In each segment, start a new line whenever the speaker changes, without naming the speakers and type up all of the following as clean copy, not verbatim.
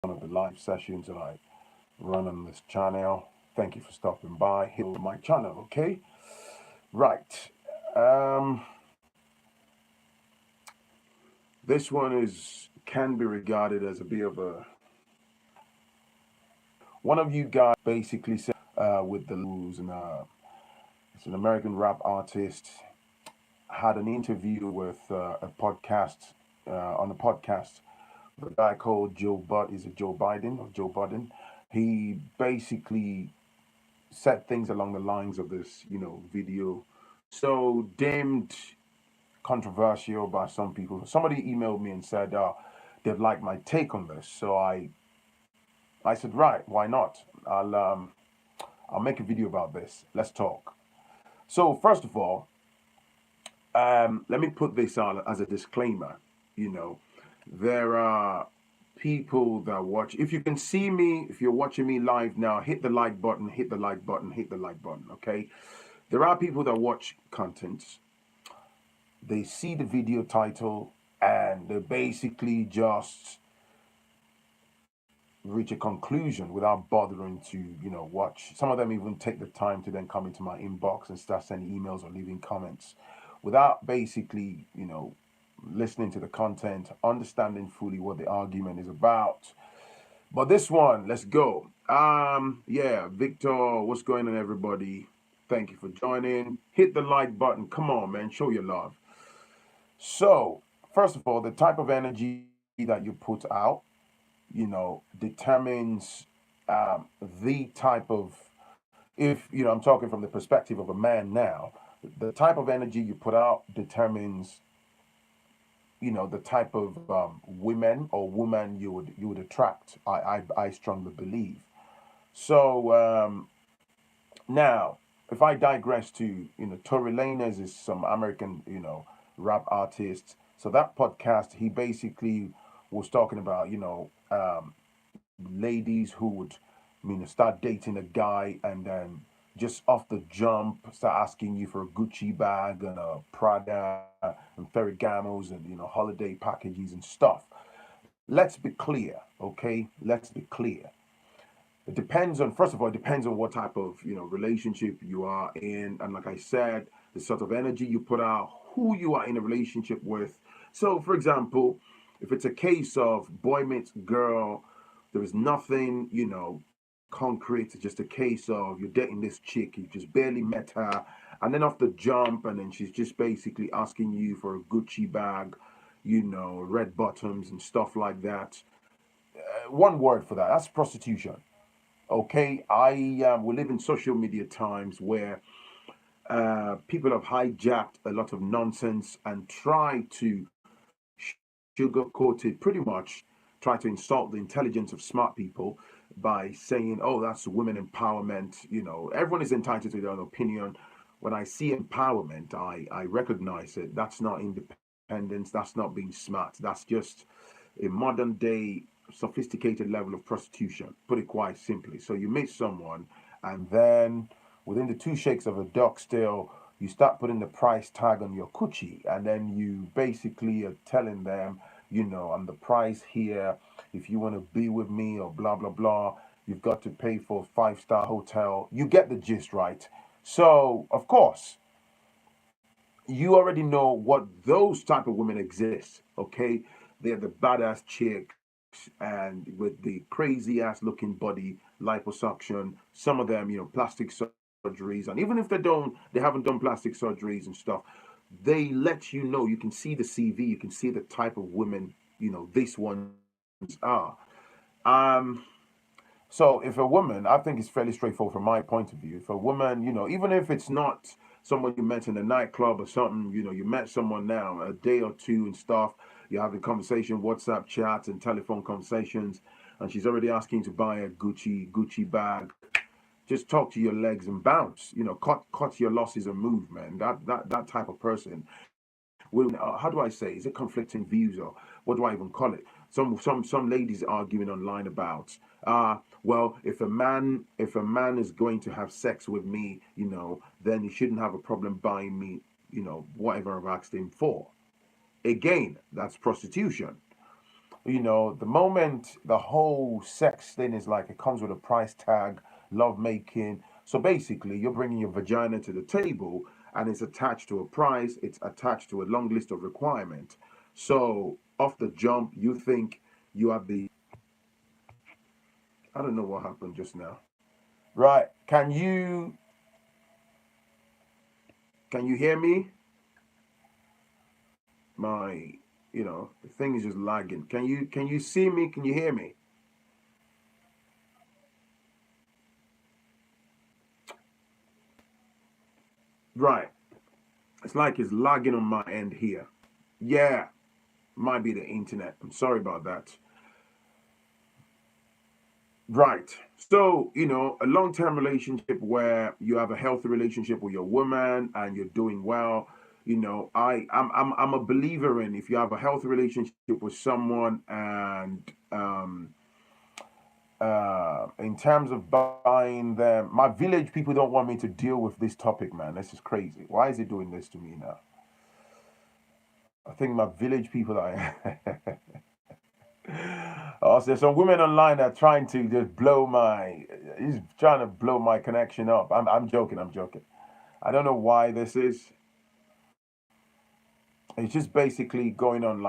one of the live sessions that I run on this channel. Thank you for stopping by. Hit my channel, okay? Right. Um, this one is can be regarded as a bit of a. One of you guys basically said with the rules, and it's an American rap artist. Had an interview with a podcast on a podcast with a guy called Joe Bud. Is it Joe Biden or Joe Budden? He basically said things along the lines of this, video. So deemed controversial by some people. Somebody emailed me and said they'd like my take on this. So I said, right, why not? I'll make a video about this. Let's talk. So first of all, let me put this out as a disclaimer. You know, there are people that watch. If you can see me, if you're watching me live now, hit the like button, hit the like button, hit the like button. Okay. There are people that watch content. They see the video title and they basically just reach a conclusion without bothering to, watch. Some of them even take the time to then come into my inbox and start sending emails or leaving comments without basically, listening to the content, understanding fully what the argument is about. But this one, let's go. Yeah, Victor, what's going on, everybody? Thank you for joining. Hit the like button. Come on, man, show your love. So, first of all, the type of energy that you put out, determines the type of, if, I'm talking from the perspective of a man now, the type of energy you put out determines, the type of women or woman you would attract. I strongly believe. So now, if I digress to, Tory Lanez is some American, rap artist. So that podcast, he basically was talking about, ladies who would, start dating a guy and then just off the jump start asking you for a Gucci bag and a Prada and Ferragamo's and, holiday packages and stuff. Let's be clear, okay? Let's be clear. It depends on, first of all, it depends on what type of, relationship you are in. And like I said, the sort of energy you put out, who you are in a relationship with. So, for example, if it's a case of boy meets girl, there is nothing, concrete. It's just a case of you're dating this chick, you just barely met her, and then off the jump, and then she's just basically asking you for a Gucci bag, red bottoms and stuff like that. One word for that, that's prostitution. Okay, we live in social media times where people have hijacked a lot of nonsense and try to sugarcoat it, pretty much try to insult the intelligence of smart people by saying, oh, that's women empowerment. Everyone is entitled to their own opinion. When I see empowerment, I recognize it. That's not independence. That's not being smart. That's just a modern day sophisticated level of prostitution, put it quite simply. So you meet someone, and then within the two shakes of a duck still, you start putting the price tag on your coochie, and then you basically are telling them, I'm the price here. If you want to be with me or blah blah blah, you've got to pay for a five-star hotel. You get the gist, right? So of course, you already know what those type of women exist. Okay, they're the badass chicks and with the crazy ass looking body, liposuction. Some of them, plastic surgeries, and even if they haven't done plastic surgeries and stuff, they let you know. You can see the CV, you can see the type of women, these ones are. Um, so if a woman, I think it's fairly straightforward from my point of view. If a woman, even if it's not someone you met in a nightclub or something, you met someone now a day or two and stuff, you're having conversation, WhatsApp chats and telephone conversations, and she's already asking you to buy a Gucci bag. Just talk to your legs and bounce. Cut your losses and move, man. That type of person will. How do I say? Is it conflicting views or what do I even call it? Some ladies arguing online about well, if a man is going to have sex with me, then he shouldn't have a problem buying me, whatever I've asked him for. Again, that's prostitution. The moment the whole sex thing is like it comes with a price tag, love making. So basically, you're bringing your vagina to the table and it's attached to a price, it's attached to a long list of requirements. So off the jump, you think you have the. I don't know what happened just now. Right. Can you hear me? My the thing is just lagging. Can you see me? Can you hear me? Right. It's like it's lagging on my end here. Yeah, might be the internet. I'm sorry about that. Right. So, a long-term relationship where you have a healthy relationship with your woman and you're doing well, I'm a believer in if you have a healthy relationship with someone and in terms of buying them, my village people don't want me to deal with this topic, man. This is crazy. Why is it doing this to me now? I think my village people are. Oh, so there's some women online that are trying to just he's trying to blow my connection up. I'm joking. I'm joking. I don't know why this is. It's just basically going on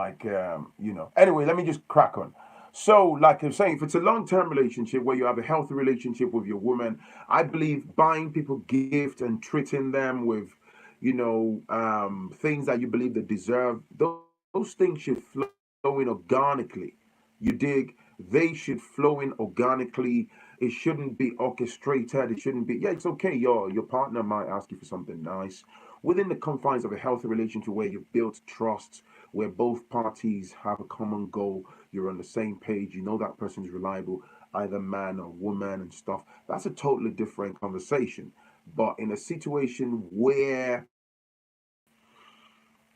Anyway, let me just crack on. So, like I'm saying, if it's a long-term relationship where you have a healthy relationship with your woman, I believe buying people gifts and treating them with, things that you believe they deserve, those things should flow in organically. You dig? They should flow in organically. It shouldn't be orchestrated. It shouldn't be. Yeah, it's okay. Your partner might ask you for something nice within the confines of a healthy relationship where you've built trust, where both parties have a common goal, you're on the same page, you know that person is reliable, either man or woman and stuff. That's a totally different conversation. But in a situation where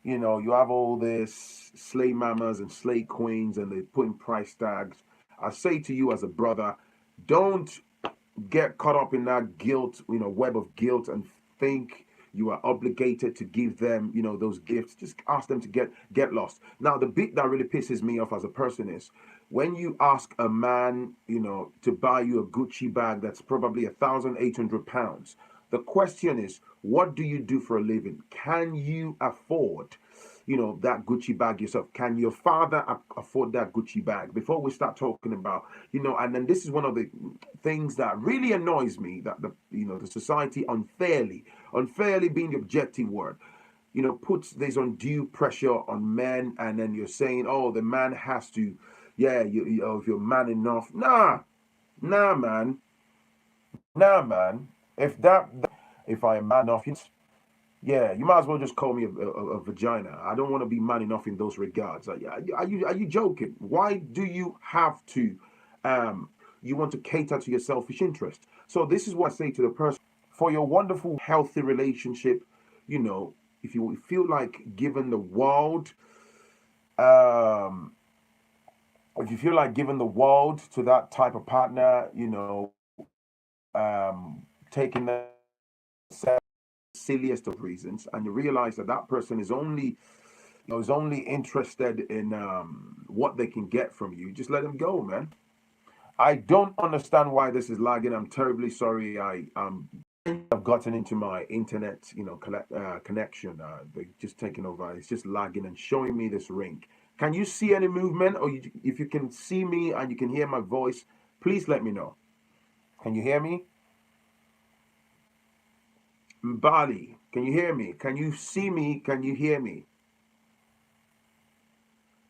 you have all this slay mamas and slay queens and they're putting price tags, I say to you as a brother, don't get caught up in that guilt, web of guilt and think you are obligated to give them, those gifts. Just ask them to get lost. Now, the bit that really pisses me off as a person is when you ask a man, to buy you a Gucci bag that's probably £1,800. The question is, what do you do for a living? Can you afford that Gucci bag yourself? Can your father afford that Gucci bag? Before we start talking about, and then this is one of the things that really annoys me that the society unfairly being the objective word, puts this undue pressure on men, and then you're saying, oh, the man has to, yeah, if you're man enough, nah, man, nah, man. If that, if I am man enough, yeah, you might as well just call me a vagina. I don't want to be man enough in those regards. Are you joking? Why do you have to? You want to cater to your selfish interest. So this is what I say to the person: for your wonderful, healthy relationship, you know, if you feel like giving the world, um, if you feel like giving the world to that type of partner, taking the silliest of reasons, and you realize that that person is only interested in what they can get from you, just let them go, man. I don't understand why this is lagging. I'm terribly sorry. I've gotten into my internet, connection. They just taking over. It's just lagging and showing me this ring. Can you see any movement, or if you can see me and you can hear my voice, please let me know. Can you hear me? Mbali, can you hear me? Can you see me? Can you hear me?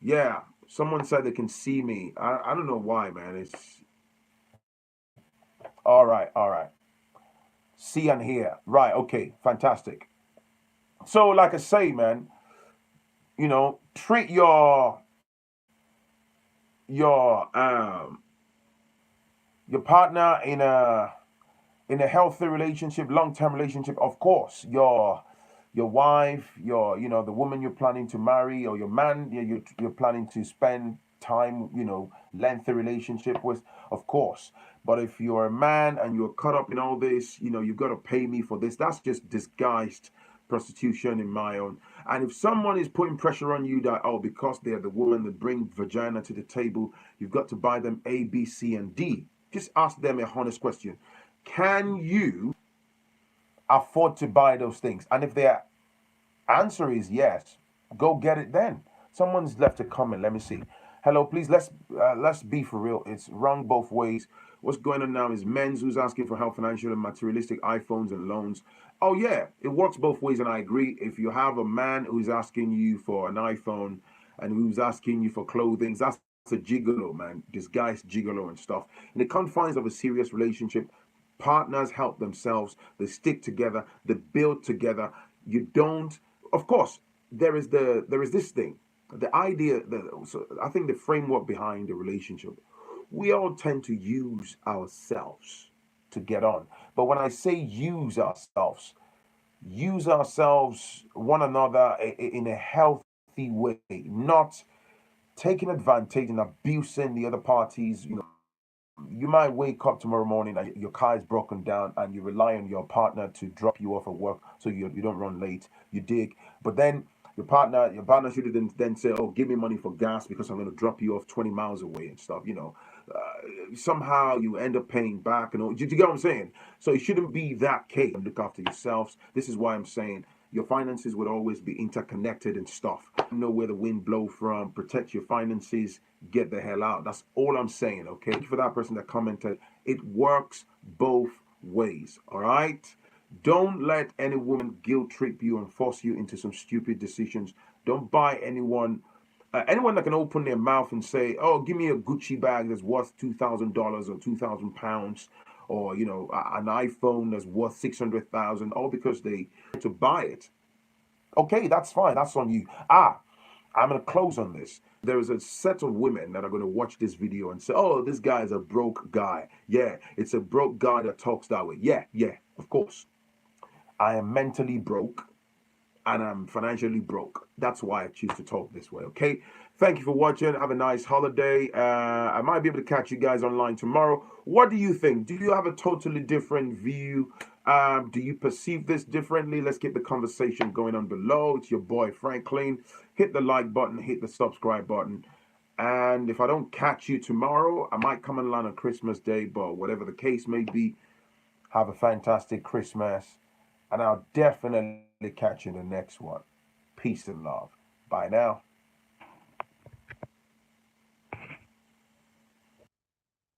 Yeah, someone said they can see me. I don't know why, man. It's all right, all right. See and hear. Right, okay, fantastic. So, like I say, man, treat your your partner in a healthy relationship, long-term relationship. Of course, your wife, the woman you're planning to marry, or your man you're planning to spend time, lengthy relationship with, of course. But if you're a man and you're caught up in all this, you've got to pay me for this. That's just disguised prostitution in my own. And if someone is putting pressure on you that, oh, because they're the woman that bring vagina to the table, you've got to buy them A, B, C, and D. Just ask them a honest question. Can you afford to buy those things? And if their answer is yes, go get it then. Someone's left a comment. Let me see. Hello, please. Let's be for real. It's wrong both ways. What's going on now is men's who's asking for help, financial and materialistic, iPhones and loans. Oh yeah, it works both ways, and I agree. If you have a man who's asking you for an iPhone and who's asking you for clothing, that's a gigolo, man. Disguised gigolo and stuff. In the confines of a serious relationship, partners help themselves. They stick together. They build together. You don't. Of course, there is this thing. The idea that, so I think the framework behind the relationship, we all tend to use ourselves to get on. But when I say use ourselves one another in a healthy way, not taking advantage and abusing the other parties. You might wake up tomorrow morning and your car is broken down and you rely on your partner to drop you off at work so you don't run late. You dig. But then your partner should have then say, oh, give me money for gas because I'm going to drop you off 20 miles away and stuff. Somehow you end up paying back. Do you get what I'm saying? So it shouldn't be that case. Look after yourselves. This is why I'm saying your finances would always be interconnected and stuff. Know where the wind blow from. Protect your finances. Get the hell out. That's all I'm saying. Okay. Thank you for that person that commented. It works both ways. All right. Don't let any woman guilt trip you and force you into some stupid decisions. Don't buy anyone that can open their mouth and say, "Oh, give me a Gucci bag that's worth $2,000 or £2,000, or an iPhone that's worth 600,000," all because they to buy it. Okay, that's fine. That's on you. I'm gonna close on this. There is a set of women that are gonna watch this video and say, "Oh, this guy is a broke guy." Yeah, it's a broke guy that talks that way. Yeah, yeah, of course. I am mentally broke and I'm financially broke. That's why I choose to talk this way. Okay. Thank you for watching. Have a nice holiday. I might be able to catch you guys online tomorrow. What do you think? Do you have a totally different view? Do you perceive this differently? Let's get the conversation going on below. It's your boy Phrankleen. Hit the like button, hit the subscribe button. And if I don't catch you tomorrow, I might come online on Christmas Day, but whatever the case may be, have a fantastic Christmas. And I'll definitely catch you in the next one. Peace and love. Bye now.